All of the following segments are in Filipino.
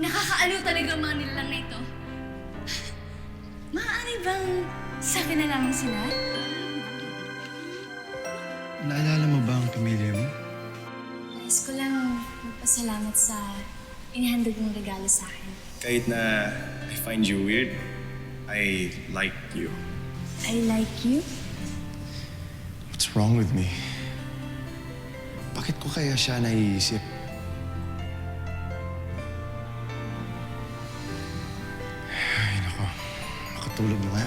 Nakakaaliw talaga ang mga nilalang na ito. Maaari bang sabi na lamang sila? Naalala mo ba ang pamilya mo? Nais ko lang magpasalamat sa inihandog mong regalo sa akin. Kahit na I find you weird, I like you. I like you. What's wrong with me? Bakit ko kaya siya naiisip? Ay, nako. Makatulog na nga.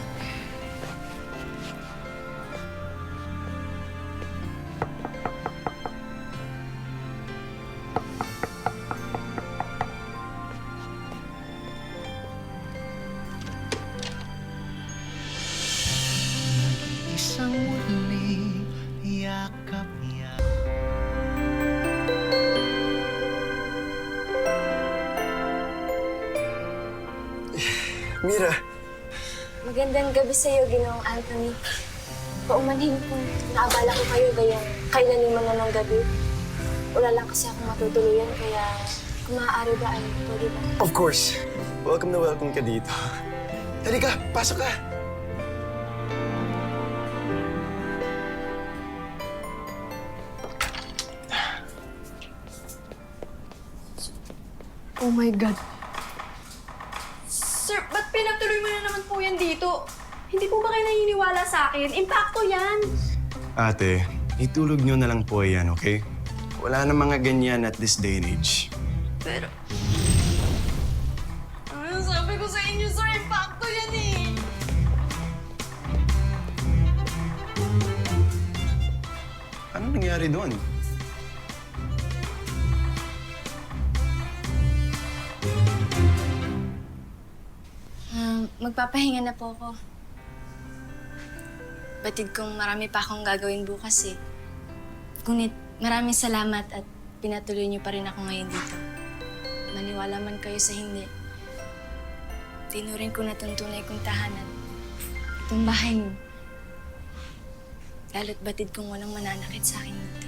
Isang muling yakap niya. Mira! Magandang gabi sa iyo, Ginoong Anthony. Paumanhin kung naabala ko kayo gayong kailaliman na ng gabi. Wala lang kasi akong matutuluyan, kaya kung maaari ba ay pwede ba? Of course! Welcome na welcome ka dito. Halika, pasok ka! Oh my God. Sir, ba't pinagtuloy mo na naman po yan dito? Hindi po ba kayo naniniwala sa akin? Impacto yan! Ate, itulog nyo na lang po yan, okay? Wala na mga ganyan at this day and age. Pero... Ano sabi ko sa inyo, sir? Impacto yan eh! Ano nangyari doon? Magpapahinga na po ako. Batid kong marami pa akong gagawin bukas eh. Ngunit maraming salamat at pinatuloy niyo pa rin ako ngayon dito. Maniwala man kayo sa hindi. Tinuring ko na itong tunay kong tahanan. Itong bahay niyo. Lalo't batid kong walang mananakit sa akin dito.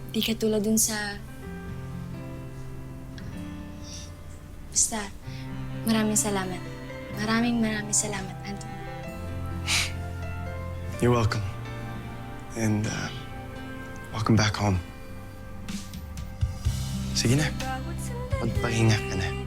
Di katulad dun sa... Basta, maraming salamat. Maraming salamat, Anthony. You're welcome. And, welcome back home. Sige na. Magpahinga ka na.